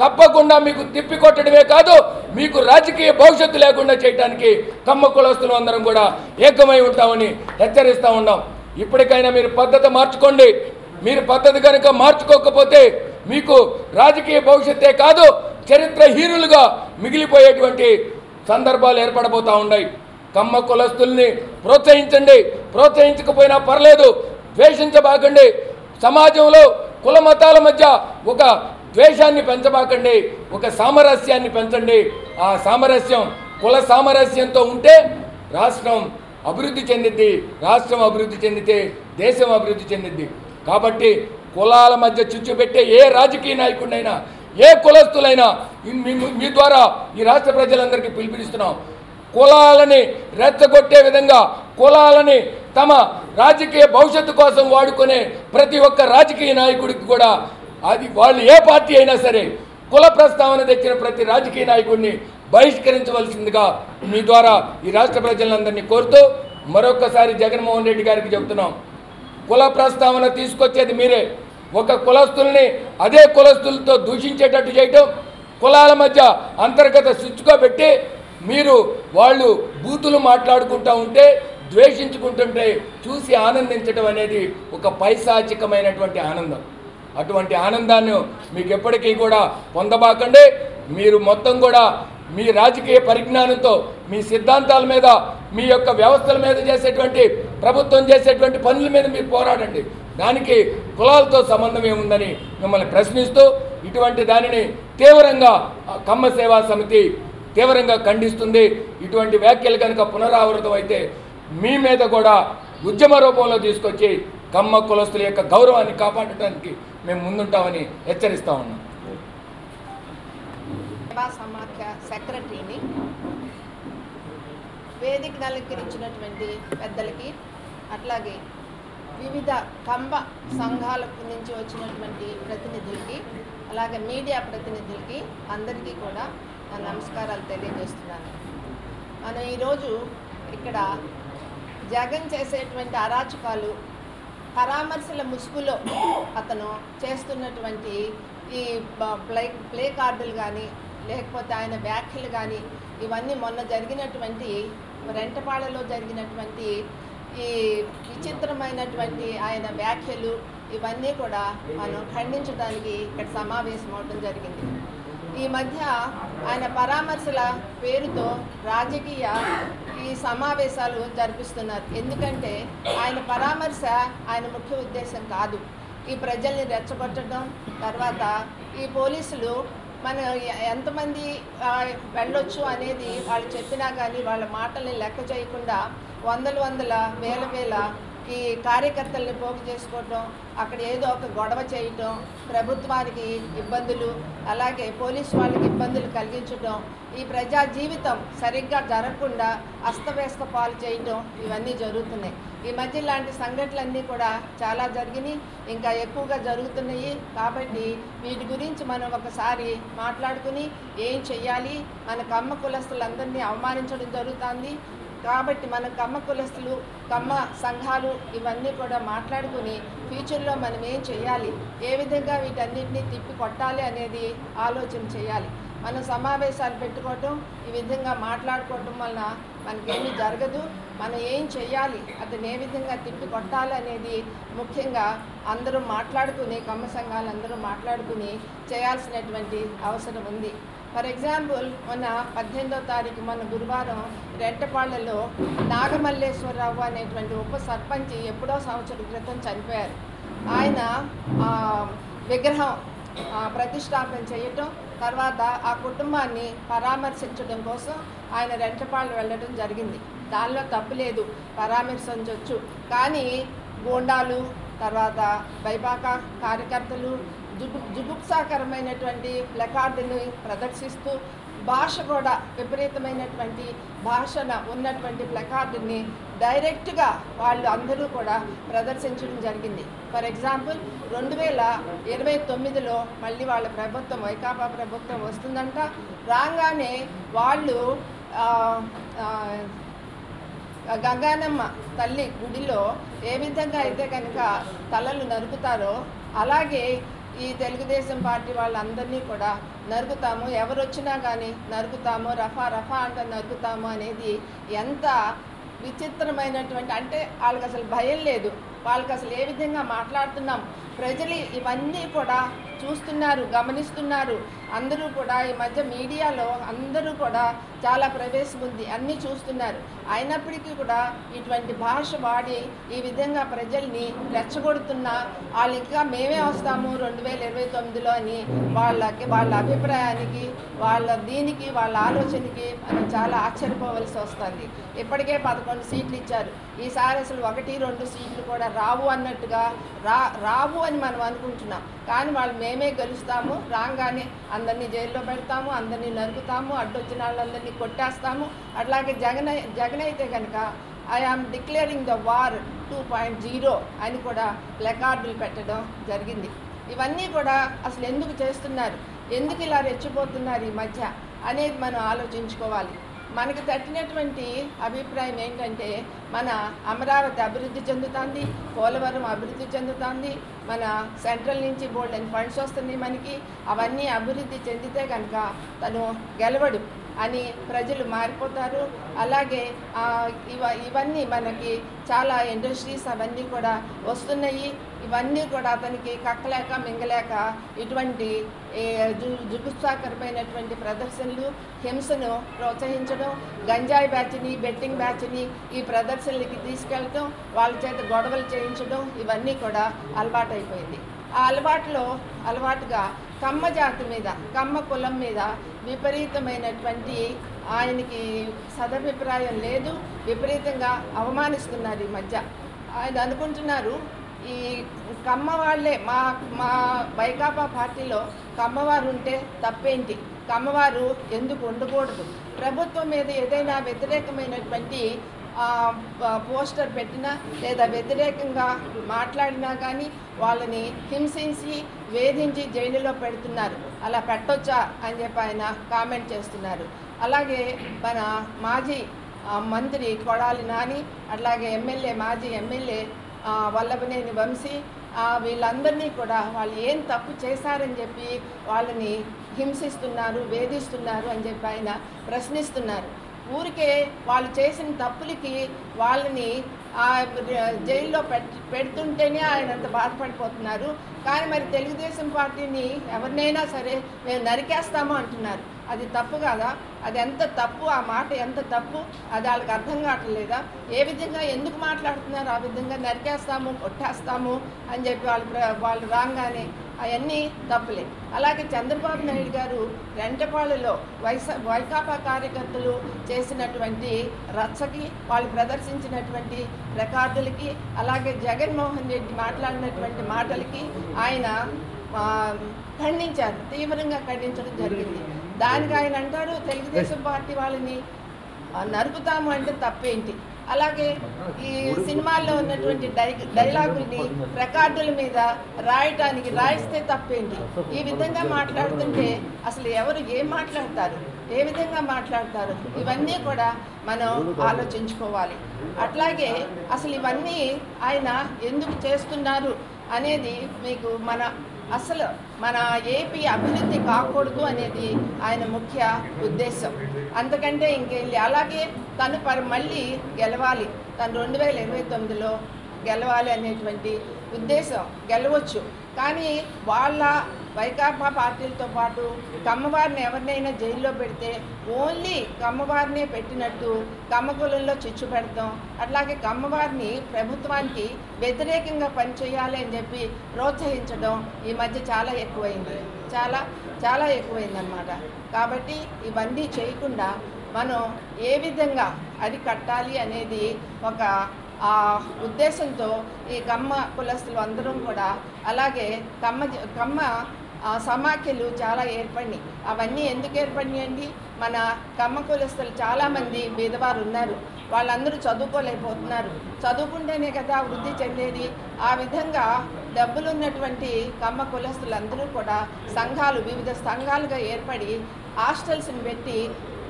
తప్పకుండా మీకు తిప్పికొట్టడమే కాదు, మీకు రాజకీయ భవిష్యత్తు లేకుండా చేయడానికి కమ్మ కులస్తులు అందరం కూడా ఏకమై ఉంటామని హెచ్చరిస్తూ ఉన్నాం. ఇప్పటికైనా మీరు పద్ధతి మార్చుకోండి. మీరు పద్ధతి కనుక మార్చుకోకపోతే మీకు రాజకీయ భవిష్యత్తే కాదు, చరిత్రహీనులుగా మిగిలిపోయేటువంటి సందర్భాలు ఏర్పడబోతూ ఉన్నాయి. కమ్మ కులస్తుల్ని ప్రోత్సహించండి, ప్రోత్సహించకపోయినా పర్లేదు, ద్వేషించబాకండి. సమాజంలో కుల మతాల మధ్య ఒక ద్వేషాన్ని పెంచబాకండి, ఒక సామరస్యాన్ని పెంచండి. ఆ సామరస్యం కుల సామరస్యంతో ఉంటే రాష్ట్రం అభివృద్ధి చెందిద్ది, రాష్ట్రం అభివృద్ధి చెందితే దేశం అభివృద్ధి చెందిద్ది. కాబట్టి కులాల మధ్య చిచ్చు పెట్టే ఏ రాజకీయ నాయకుడినైనా, ఏ కులస్తులైనా మీ ద్వారా ఈ రాష్ట్ర ప్రజలందరికీ పిలుపునిస్తున్నాం. కులాలని రెచ్చగొట్టే విధంగా, కులాలని తమ రాజకీయ భవిష్యత్తు కోసం వాడుకునే ప్రతి ఒక్క రాజకీయ నాయకుడికి కూడా, అది వాళ్ళు ఏ పార్టీ అయినా సరే, కుల ప్రస్తావన తెచ్చిన ప్రతి రాజకీయ నాయకుడిని బహిష్కరించవలసిందిగా మీ ద్వారా ఈ రాష్ట్ర ప్రజలందరినీ కోరుతూ మరొకసారి జగన్మోహన్ రెడ్డి గారికి చెబుతున్నాం, కుల ప్రస్తావన తీసుకొచ్చేది మీరే. ఒక కులస్తుల్ని అదే కులస్తులతో దూషించేటట్టు చేయటం, కులాల మధ్య అంతర్గత స్విచ్గా పెట్టి మీరు వాళ్ళు బూతులు మాట్లాడుకుంటూ ఉంటే ద్వేషించుకుంటుంటే చూసి ఆనందించడం అనేది ఒక పైశాచికమైనటువంటి ఆనందం. అటువంటి ఆనందాన్ని మీకు ఎప్పటికీ కూడా పొందబాకండి. మీరు మొత్తం కూడా మీ రాజకీయ పరిజ్ఞానంతో మీ సిద్ధాంతాల మీద, మీ యొక్క వ్యవస్థల మీద చేసేటువంటి, ప్రభుత్వం చేసేటువంటి పనుల మీద మీరు పోరాడండి. దానికి కులాలతో సంబంధం ఏముందని మిమ్మల్ని ప్రశ్నిస్తూ ఇటువంటి దానిని తీవ్రంగా కమ్మ సేవా సమితి తీవ్రంగా ఖండిస్తుంది. ఇటువంటి వ్యాఖ్యలు కనుక పునరావృతం అయితే మీ మీద కూడా ఉద్యమ రూపంలో తీసుకొచ్చి కమ్మ కులస్తుల యొక్క గౌరవాన్ని కాపాడటానికి మేము ముందుంటామని హెచ్చరిస్తా ఉన్నాం. సమాఖ్య సెక్రటరీని, వేదికను అలంకరించినటువంటి పెద్దలకి, అట్లాగే వివిధ కమ్మ సంఘాల నుంచి వచ్చినటువంటి ప్రతినిధులకి, అలాగే మీడియా ప్రతినిధులకి అందరికీ కూడా నా నమస్కారాలు తెలియజేస్తున్నాను. మనం ఈరోజు ఇక్కడ జగన్ చేసేటువంటి అరాచకాలు, పరామర్శల ముసుగులో అతను చేస్తున్నటువంటి ఈ ప్లే కార్డులు కానీ, లేకపోతే ఆయన వ్యాఖ్యలు కానీ, ఇవన్నీ మొన్న జరిగినటువంటి రెంటపాళ్ళలో జరిగినటువంటి ఈ విచిత్రమైనటువంటి ఆయన వ్యాఖ్యలు, ఇవన్నీ కూడా మనం ఖండించడానికి ఇక్కడ సమావేశం అవడం జరిగింది. ఈ మధ్య ఆయన పరామర్శల పేరుతో రాజకీయ ఈ సమావేశాలు జరిపిస్తున్నారు. ఎందుకంటే ఆయన పరామర్శ ఆయన ముఖ్య ఉద్దేశం కాదు. ఈ ప్రజల్ని రెచ్చగొట్టడం, తర్వాత ఈ పోలీసులు మన ఎంతమంది వెళ్ళొచ్చు అనేది వాళ్ళు చెప్పినా కానీ వాళ్ళ మాటల్ని లెక్క చేయకుండా వందల వేల ఈ కార్యకర్తల్ని పోగు చేసుకోవటం, అక్కడ ఏదో ఒక గొడవ చేయటం, ప్రభుత్వానికి ఇబ్బందులు, అలాగే పోలీసు వాళ్ళకి ఇబ్బందులు కలిగించడం, ఈ ప్రజా జీవితం సరిగ్గా జరగకుండా అస్తవ్యస్త పాలు చేయటం, ఇవన్నీ జరుగుతున్నాయి. ఈ మధ్య ఇలాంటి సంఘటనలన్నీ కూడా చాలా జరిగినాయి, ఇంకా ఎక్కువగా జరుగుతున్నాయి. కాబట్టి వీటి గురించి మనం ఒకసారి మాట్లాడుకుని ఏం చెయ్యాలి, మన కమ్మ కులస్తులందరినీ అవమానించడం జరుగుతుంది. కాబట్టి మన కమ్మ కులస్తులు, కమ్మ సంఘాలు ఇవన్నీ కూడా మాట్లాడుకుని ఫ్యూచర్లో మనం ఏం చేయాలి, ఏ విధంగా వీటన్నిటిని తిప్పి కొట్టాలి అనేది ఆలోచన చేయాలి. మనం సమావేశాలు పెట్టుకోవటం, ఈ విధంగా మాట్లాడుకోవటం వలన మనకేమీ జరగదు. మనం ఏం చేయాలి, అతను ఏ విధంగా తిప్పి కొట్టాలి అనేది ముఖ్యంగా అందరూ మాట్లాడుకుని, కమ్మ సంఘాలు అందరూ మాట్లాడుకుని చేయాల్సినటువంటి అవసరం ఉంది. ఫర్ ఎగ్జాంపుల్, మొన్న 18వ తారీఖు మొన్న గురువారం రెంటపాళ్లలో నాగమల్లేశ్వరరావు అనేటువంటి ఉప సర్పంచ్ ఎప్పుడో సంవత్సరం క్రితం చనిపోయారు. ఆయన విగ్రహం ప్రతిష్టాపన చేయటం, తర్వాత ఆ కుటుంబాన్ని పరామర్శించడం కోసం ఆయన రెంటపాళ్ళు వెళ్ళడం జరిగింది. దానిలో తప్పు లేదు, పరామర్శించవచ్చు. కానీ గూండాలు, తర్వాత బైబాక కార్యకర్తలు జుగుప్సాకరమైనటువంటి ప్లకార్డుని ప్రదర్శిస్తూ, భాష కూడా విపరీతమైనటువంటి భాషన ఉన్నటువంటి ప్లకార్డుని డైరెక్ట్గా వాళ్ళు అందరూ కూడా ప్రదర్శించడం జరిగింది. ఫర్ ఎగ్జాంపుల్, 2029లో మళ్ళీ వాళ్ళ ప్రభుత్వం, వైకాపా ప్రభుత్వం వస్తుందంట. రాగానే వాళ్ళు గంగానమ్మ తల్లి గుడిలో ఏ విధంగా అయితే కనుక తలలు నరుకుతారో, అలాగే ఈ తెలుగుదేశం పార్టీ వాళ్ళందరినీ కూడా నరుకుతాము, ఎవరు వచ్చినా కానీ నరుకుతాము, రఫా అంటే నరుకుతాము అనేది ఎంత విచిత్రమైనటువంటి, అంటే వాళ్ళకి అసలు భయం లేదు. వాళ్ళకి అసలు ఏ విధంగా మాట్లాడుతున్నాం, ప్రజలు ఇవన్నీ కూడా చూస్తున్నారు, గమనిస్తున్నారు. అందరూ కూడా ఈ మధ్య మీడియాలో అందరూ కూడా చాలా ప్రవేశం ఉంది, అన్నీ చూస్తున్నారు. అయినప్పటికీ కూడా ఇటువంటి భాష వాడి ఈ విధంగా ప్రజల్ని రెచ్చగొడుతున్నా, వాళ్ళు ఇంకా మేమే వస్తాము 2029లో అని వాళ్ళ అభిప్రాయానికి, వాళ్ళ ఆలోచనకి మనం చాలా ఆశ్చర్యపోవలసి వస్తుంది. ఇప్పటికే 11 సీట్లు ఇచ్చారు. ఈసారి అసలు 1-2 సీట్లు కూడా రావు అన్నట్టుగా రావు అని మనం అనుకుంటున్నాం. కానీ వాళ్ళు మేమే గెలుస్తాము, రాగానే అందరినీ జైల్లో పెడతాము, అందరినీ నరుకుతాము, అడ్డొచ్చిన వాళ్ళందరినీ కొట్టేస్తాము. అట్లాగే జగన్ అయితే కనుక I am declaring the war 2.0 అని కూడా ప్లకార్డులు పెట్టడం జరిగింది. ఇవన్నీ కూడా అసలు ఎందుకు చేస్తున్నారు, ఎందుకు ఇలా రెచ్చిపోతున్నారు ఈ మధ్య అనేది మనం ఆలోచించుకోవాలి. మనకు తట్టినటువంటి అభిప్రాయం ఏంటంటే, మన అమరావతి అభివృద్ధి చెందుతుంది, పోలవరం అభివృద్ధి చెందుతుంది, మన సెంట్రల్ నుంచి బోల్డ్ అండ్ ఫండ్స్ వస్తున్నాయి మనకి. అవన్నీ అభివృద్ధి చెందితే కనుక తను గెలవడు. అని ప్రజలు మారిపోతారు. అలాగే ఇవన్నీ మనకి చాలా ఇండస్ట్రీస్ అవన్నీ కూడా వస్తున్నాయి. ఇవన్నీ కూడా అతనికి కక్కలేక మింగలేక ఇటువంటి జుగుప్సాకరమైనటువంటి ప్రదర్శనలు, హింసను ప్రోత్సహించడం, గంజాయి బ్యాచ్ని, బెట్టింగ్ బ్యాచ్ని ఈ ప్రదర్శనలకి తీసుకెళ్ళటం, వాళ్ళ చేత గొడవలు చేయించడం ఇవన్నీ కూడా అలవాటైపోయింది. ఆ అలవాటుగా కమ్మ జాతి మీద, కమ్మ కులం మీద విపరీతమైనటువంటి ఆయనకి సదభిప్రాయం లేదు. విపరీతంగా అవమానిస్తున్నారు ఈ మధ్య. ఆయన అనుకుంటున్నారు ఈ కమ్మ వాళ్ళే మా వైకాపా పార్టీలో కమ్మవారు ఉంటే తప్పేంటి, కమ్మవారు ఎందుకు ఉండకూడదు, ప్రభుత్వం మీద ఏదైనా వ్యతిరేకమైనటువంటి పోస్టర్ పెట్టినా లేదా వ్యతిరేకంగా మాట్లాడినా కానీ వాళ్ళని హింసించి వేధించి జైలులో పెడుతున్నారు, అలా పెట్టొచ్చా అని చెప్పి ఆయన కామెంట్ చేస్తున్నారు. అలాగే మన మాజీ మంత్రి కొడాలి నాని, అట్లాగే మాజీ ఎమ్మెల్యే వల్లభనేని వంశీ, వీళ్ళందరినీ కూడా వాళ్ళు ఏం తప్పు చేశారని చెప్పి వాళ్ళని హింసిస్తున్నారు, వేధిస్తున్నారు అని చెప్పి ఆయన ప్రశ్నిస్తున్నారు. ఊరికే వాళ్ళు చేసిన తప్పులకి వాళ్ళని జైల్లో పెడుతుంటేనే ఆయన అంత బాధపడిపోతున్నారు. కానీ మరి తెలుగుదేశం పార్టీని ఎవరినైనా సరే మేము నరికేస్తాము అంటున్నారు. అది తప్పు కాదా? అది ఎంత తప్పు, ఆ మాట ఎంత తప్పు, అది వాళ్ళకి అర్థం కావట్లేదా? ఏ విధంగా ఎందుకు మాట్లాడుతున్నారు? ఆ విధంగా నరికేస్తాము, కొట్టేస్తాము అని చెప్పి వాళ్ళు రాగానే అవన్నీ తప్పులే. అలాగే చంద్రబాబు నాయుడు గారు రెంటపాళ్ళలో వైకాపా కార్యకర్తలు చేసినటువంటి రచ్చకి, వాళ్ళు ప్రదర్శించినటువంటి రికార్డులకి, అలాగే జగన్మోహన్ రెడ్డి మాట్లాడినటువంటి మాటలకి ఆయన ఖండించారు, తీవ్రంగా ఖండించడం జరిగింది. దానికి ఆయన అంటారు తెలుగుదేశం పార్టీ వాళ్ళని నరుకుతాము అంటే తప్పేంటి. అలాగే ఈ సినిమాల్లో ఉన్నటువంటి డైలాగుల్ని రికార్డుల మీద రాయిస్తే తప్పేంటి. ఈ విధంగా మాట్లాడుతుంటే అసలు ఎవరు ఏం మాట్లాడతారు, ఏ విధంగా మాట్లాడతారు, ఇవన్నీ కూడా మనం ఆలోచించుకోవాలి. అట్లాగే అసలు ఇవన్నీ ఆయన ఎందుకు చేస్తున్నారు అనేది మీకు మన ఏపీ అభివృద్ధి కాకూడదు అనేది ఆయన ముఖ్య ఉద్దేశం. అంతకంటే ఇంకేం. అలాగే తను మళ్ళీ గెలవాలి, తను 2029లో గెలవాలి అనేటువంటి ఉద్దేశం. గెలవచ్చు, కానీ వాళ్ళ వైకాపా పార్టీలతో పాటు కమ్మవారిని ఎవరినైనా జైల్లో పెడితే ఓన్లీ కమ్మవారినే పెట్టినట్టు కమ్మ కులంలో చిచ్చు పెడతాం. అట్లాగే కమ్మవారిని ప్రభుత్వానికి వ్యతిరేకంగా పనిచేయాలి అని చెప్పి ప్రోత్సహించడం ఈ మధ్య చాలా ఎక్కువైంది, చాలా ఎక్కువైందన్నమాట. కాబట్టి ఇవన్నీ చేయకుండా మనం ఏ విధంగా అరికట్టాలి అనేది ఒక ఉద్దేశంతో ఈ కమ్మ కులస్తులు అందరం కూడా, అలాగే కమ్మ సమాఖ్యలు చాలా ఏర్పడినాయి. అవన్నీ ఎందుకు ఏర్పడినాయండి? మన కమ్మ కులస్తులు చాలామంది బీదవారు ఉన్నారు, వాళ్ళందరూ చదువుకోలేకపోతున్నారు. చదువుకుంటేనే కదా వృద్ధి చెందేది. ఆ విధంగా డబ్బులున్నటువంటి కమ్మ కులస్తులందరూ కూడా వివిధ సంఘాలుగా ఏర్పడి హాస్టల్స్ని పెట్టి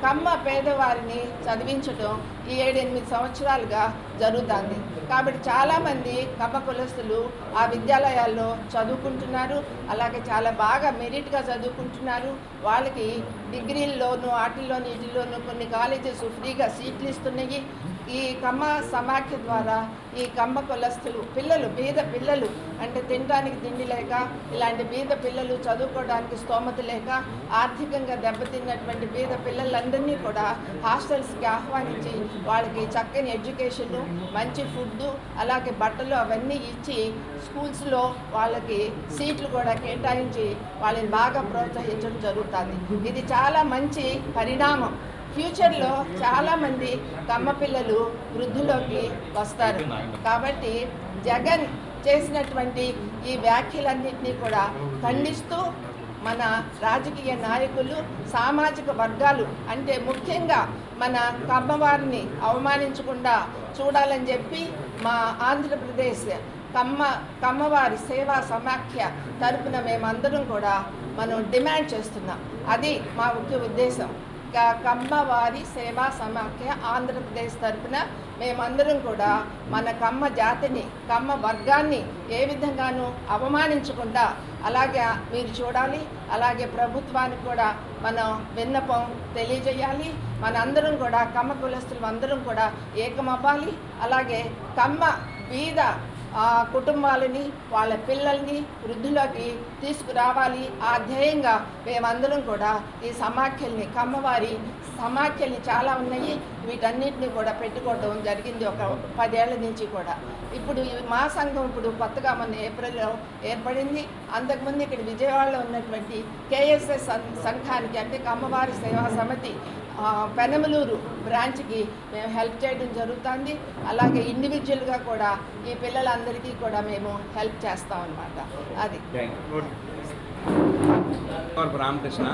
కమ్మ పేదవారిని చదివించడం ఈ 7-8 సంవత్సరాలుగా జరుగుతుంది. కాబట్టి చాలామంది కమ్మ కులస్తులు ఆ విద్యాలయాల్లో చదువుకుంటున్నారు. అలాగే చాలా బాగా మెరిట్గా చదువుకుంటున్నారు. వాళ్ళకి డిగ్రీల్లోనూ వీటిల్లోనూ కొన్ని కాలేజెస్ ఫ్రీగా సీట్లు ఇస్తున్నాయి. ఈ కమ్మ సమాఖ్య ద్వారా ఈ కమ్మ కులస్తులు బీద పిల్లలు అంటే తినడానికి తిండి లేక, ఇలాంటి బీద పిల్లలు చదువుకోవడానికి స్తోమత లేక, ఆర్థికంగా దెబ్బతిన్నటువంటి బీద పిల్లలందరినీ కూడా హాస్టల్స్కి ఆహ్వానించి వాళ్ళకి చక్కని ఎడ్యుకేషన్, మంచి ఫుడ్, అలాగే బట్టలు అవన్నీ ఇచ్చి స్కూల్స్లో వాళ్ళకి సీట్లు కూడా కేటాయించి వాళ్ళని బాగా ప్రోత్సహించడం జరుగుతుంది. ఇది చాలా మంచి పరిణామం. ఫ్యూచర్లో చాలామంది కమ్మ పిల్లలు వృద్ధిలోకి వస్తారు. కాబట్టి జగన్ చేసినటువంటి ఈ వ్యాఖ్యలన్నింటినీ కూడా ఖండిస్తూ మన రాజకీయ నాయకులు, సామాజిక వర్గాలు అంటే ముఖ్యంగా మన కమ్మవారిని అవమానించకుండా చూడాలని చెప్పి మా ఆంధ్రప్రదేశ్ కమ్మవారి సేవా సమాఖ్య తరపున మేమందరం కూడా మనం డిమాండ్ చేస్తున్నాం. అది మా ముఖ్య ఉద్దేశం. కమ్మవారి సేవా సమాఖ్య ఆంధ్రప్రదేశ్ తరఫున మేమందరం కూడా మన కమ్మ జాతిని, కమ్మ వర్గాన్ని ఏ విధంగానూ అవమానించకుండా అలాగే మీరు చూడాలి. అలాగే ప్రభుత్వానికి కూడా మనం విన్నపం తెలియజేయాలి. మనందరం కూడా కమ్మ కులస్తులు అందరం కూడా ఏకమవ్వాలి. అలాగే కమ్మ బీద కుటుంబాలని, వాళ్ళ పిల్లల్ని వృద్ధులకి తీసుకురావాలి. ఆ ధ్యేయంగా మేమందరం కూడా ఈ సమాఖ్యల్ని, కమ్మవారి సమాఖ్యల్ని చాలా ఉన్నాయి, వీటన్నిటిని కూడా పెట్టుకోవడం జరిగింది ఒక 10 ఏళ్ల నుంచి కూడా. ఇప్పుడు మా సంఘం ఇప్పుడు కొత్తగా మన ఏప్రిల్లో ఏర్పడింది. అంతకుముందు ఇక్కడ విజయవాడలో ఉన్నటువంటి కేఎస్ఎస్ సంఘానికి, అంటే కమ్మవారి సేవా సమితి పెనమలూరు బ్రాంచ్కి మేము హెల్ప్ చేయడం జరుగుతుంది. అలాగే ఇండివిజువల్గా కూడా ఈ పిల్లలందరికీ కూడా మేము హెల్ప్ చేస్తాం అన్నమాట. అది రామకృష్ణ,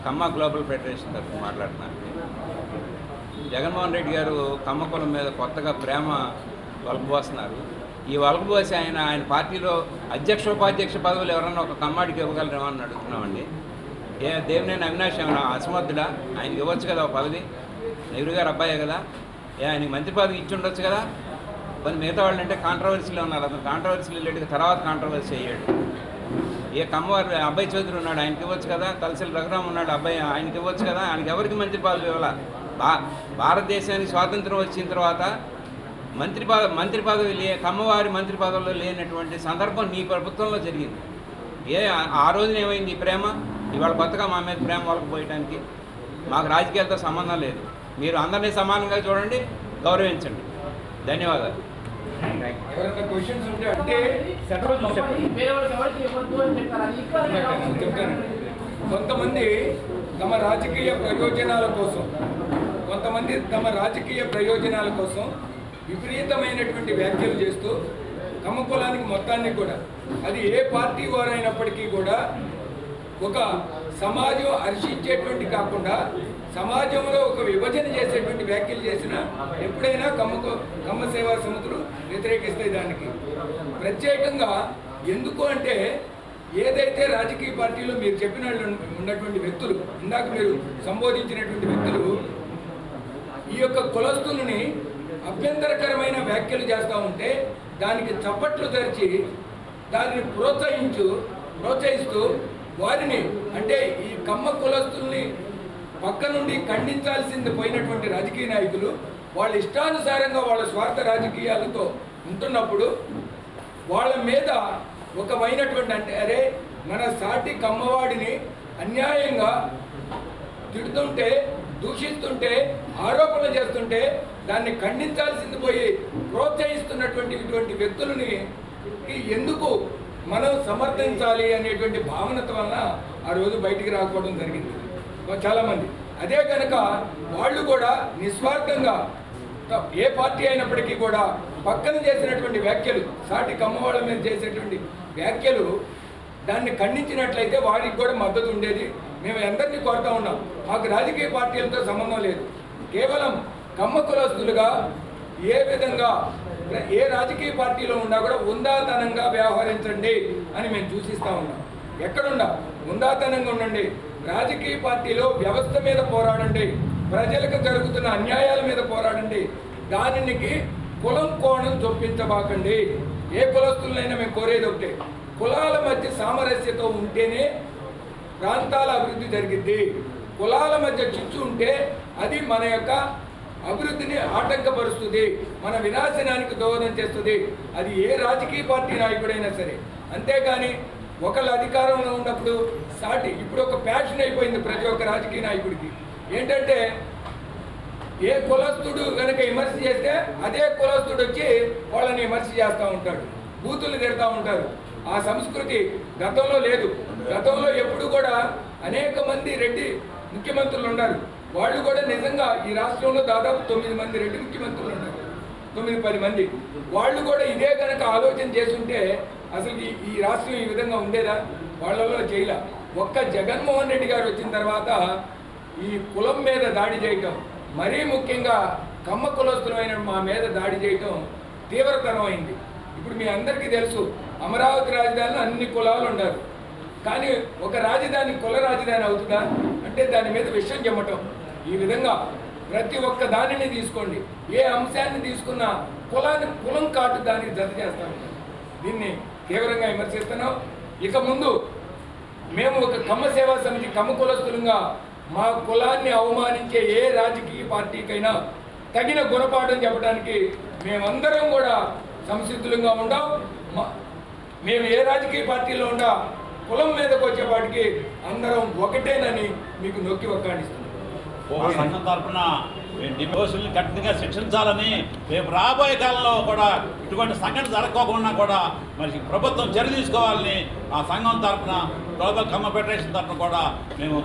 కమ్మ గ్లోబల్ ఫెడరేషన్ తరఫున మాట్లాడుతున్నాను. జగన్మోహన్ రెడ్డి గారు కమ్మ కులం మీద కొత్తగా ప్రేమ వలకబోస్తున్నారు. ఈ వలకబోసి ఆయన పార్టీలో అధ్యక్ష ఉపాధ్యక్ష పదవులు ఎవరన్నా ఒక కమ్మాడికి ఇవ్వగలరేమో అని అడుగుతున్నామండి. దేవినేని అవినాష్ ఏమైనా అసమర్థుడా? ఆయనకి ఇవ్వచ్చు కదా ఒక పదవి. నెహ్రూ గారు అబ్బాయే కదా, ఆయనకి మంత్రి పదవి ఇచ్చి ఉండొచ్చు కదా. కొన్ని మిగతా వాళ్ళు అంటే కాంట్రవర్సీలో ఉన్నారు. అతను కాంట్రవర్సీలు వెళ్ళి తర్వాత కాంట్రవర్సీ అయ్యాడు. ఏ కమ్మవారు అబ్బాయి చౌదరి ఉన్నాడు, ఆయనకి ఇవ్వచ్చు కదా. తలసిల రఘురామ్ ఉన్నాడు అబ్బాయి, ఆయనకి ఇవ్వచ్చు కదా. ఆయనకి ఎవరికి మంత్రి పదవి ఇవ్వాల? భారతదేశానికి స్వాతంత్రం వచ్చిన తర్వాత మంత్రి పదవి కమ్మవారి మంత్రి పదవిలో లేనటువంటి సందర్భం నీ ప్రభుత్వంలో జరిగింది. ఆ రోజున ఏమైంది ఈ ప్రేమ? ఇవాళ కొత్తగా మా మీద ప్రేమ వలకపోయడానికి మాకు రాజకీయాలతో సంబంధం లేదు. మీరు అందరినీ సమానంగా చూడండి, గౌరవించండి. ధన్యవాదాలు. ఎవరైనా క్వశ్చన్స్ ఉంటే అంటే కొంతమంది తమ రాజకీయ ప్రయోజనాల కోసం విపరీతమైనటువంటి వ్యాఖ్యలు చేస్తూ కమ్మ కులానికి మొత్తాన్ని కూడా, అది ఏ పార్టీ వారైనప్పటికీ కూడా, ఒక సమాజం హర్షించేటువంటి కాకుండా సమాజంలో ఒక విభజన చేసేటువంటి వ్యాఖ్యలు చేసిన ఎప్పుడైనా కమ్మ సేవా సమితులు వ్యతిరేకిస్తాయి దానికి. ప్రత్యేకంగా ఎందుకు అంటే, ఏదైతే రాజకీయ పార్టీలో మీరు చెప్పిన ఉన్నటువంటి వ్యక్తులు, ఇందాక మీరు సంబోధించినటువంటి వ్యక్తులు ఈ యొక్క కులస్తులని అభ్యంతరకరమైన వ్యాఖ్యలు చేస్తూ ఉంటే దానికి చప్పట్లు తెరిచి దానిని ప్రోత్సహిస్తూ వారిని, అంటే ఈ కమ్మ కులస్తుల్ని పక్క నుండి ఖండించాల్సింది పోయినటువంటి రాజకీయ నాయకులు వాళ్ళ ఇష్టానుసారంగా వాళ్ళ స్వార్థ రాజకీయాలతో ఉంటున్నప్పుడు వాళ్ళ మీద ఒకమైనటువంటి, అంటే అరే మన సాటి కమ్మవాడిని అన్యాయంగా తిడుతుంటే, దూషిస్తుంటే, ఆరోపణలు చేస్తుంటే దాన్ని ఖండించాల్సింది పోయి ప్రోత్సహిస్తున్నటువంటి ఇటువంటి వ్యక్తులని ఎందుకు మనం సమర్థించాలి అనేటువంటి భావనత వలన ఆ రోజు బయటికి రాకపోవడం జరిగింది చాలామంది. అదే కనుక వాళ్ళు కూడా నిస్వార్థంగా ఏ పార్టీ అయినప్పటికీ కూడా పక్కన చేసినటువంటి వ్యాఖ్యలు, సాటి కమ్మవాళ్ళ మీద చేసేటువంటి వ్యాఖ్యలు దాన్ని ఖండించినట్లయితే వారికి కూడా మద్దతు ఉండేది. మేము అందరినీ కోరుతా ఉన్నాం, మాకు రాజకీయ పార్టీలతో సంబంధం లేదు, కేవలం కమ్మ కులస్తులుగా ఏ విధంగా ఏ రాజకీయ పార్టీలో ఉన్నా కూడా ఉందాతనంగా వ్యవహరించండి అని మేము సూచిస్తూ ఉన్నాం. ఎక్కడున్నా ఉందాతనంగా ఉండండి, రాజకీయ పార్టీలో వ్యవస్థ మీద పోరాడండి, ప్రజలకు జరుగుతున్న అన్యాయాల మీద పోరాడండి, దానికి కులం కోణం చొప్పించబాకండి. ఏ కులస్తులైనా మేము కోరేది ఒకటే, కులాల మధ్య సామరస్యత ఉంటేనే ప్రాంతాల అభివృద్ధి జరిగింది. కులాల మధ్య చిచ్చు ఉంటే అది మన యొక్క అభివృద్ధిని ఆటంకపరుస్తుంది, మన వినాశనానికి దోహదం చేస్తుంది. అది ఏ రాజకీయ పార్టీ నాయకుడైనా సరే. అంతేగాని ఒకళ్ళ అధికారంలో ఉన్నప్పుడు సాటి, ఇప్పుడు ఒక ప్యాషన్ అయిపోయింది ప్రతి ఒక్క రాజకీయ నాయకుడికి ఏంటంటే, ఏ కులస్తుడు కనుక విమర్శ చేస్తే అదే కులస్తుడు వచ్చి వాళ్ళని విమర్శ చేస్తూ ఉంటాడు, బూతులు తిడతా ఉంటారు. ఆ సంస్కృతి గతంలో లేదు. గతంలో ఎప్పుడు కూడా అనేక మంది రెడ్డి ముఖ్యమంత్రులు ఉన్నారు. వాళ్ళు కూడా నిజంగా ఈ రాష్ట్రంలో దాదాపు 9 మంది రెడ్డి ముఖ్యమంత్రులు ఉన్నారు, 9-10 మంది. వాళ్ళు కూడా ఇదే కనుక ఆలోచన చేస్తుంటే అసలు ఈ రాష్ట్రం ఈ విధంగా ఉండేదా? వాళ్ళలో చేయలే. ఒక్క జగన్మోహన్ రెడ్డి గారు వచ్చిన తర్వాత ఈ కులం మీద దాడి చేయటం, మరీ ముఖ్యంగా కమ్మ కులస్తులమైన మా మీద దాడి చేయటం తీవ్రతరమైంది. ఇప్పుడు మీ అందరికీ తెలుసు, అమరావతి రాజధానిలో అన్ని కులాలు ఉన్నారు, కానీ ఒక రాజధాని కుల రాజధాని అవుతుందా? అంటే అంటే దాని మీద విషయం చెమ్మటం. ఈ విధంగా ప్రతి ఒక్క దానిని తీసుకోండి, ఏ అంశాన్ని తీసుకున్నా కులం కాటు దానికి జత చేస్తాం. దీన్ని తీవ్రంగా విమర్శిస్తున్నాం. ఇక ముందు మేము ఒక కమ్మ సేవా సమితి కమ్మ కులస్తులుగా మా కులాన్ని అవమానించే ఏ రాజకీయ పార్టీకైనా తగిన గుణపాఠం చెప్పడానికి మేమందరం కూడా సంసిద్ధులుగా ఉండాం. మేము ఏ రాజకీయ పార్టీలో ఉండా కులం మీదకి వచ్చేవాటికి అందరం ఒకటేనని మీకు నొక్కి ఒక్కాడిస్తున్నాం. మా సంఘం తరఫున డివోషన్ని కఠినంగా శిక్షించాలని రేపు రాబోయే కాలంలో కూడా ఇటువంటి సంఘటన జరగకోకుండా కూడా మరి ప్రభుత్వం చర్య తీసుకోవాలని ఆ సంఘం తరఫున గ్లోబల్ కమ్మ ఫెడరేషన్ తరఫున కూడా మేము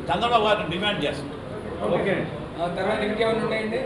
చంద్రబాబు గారిని డిమాండ్ చేస్తున్నాం. తర్వాత ఇంకేమైనా ఉన్నాయండి?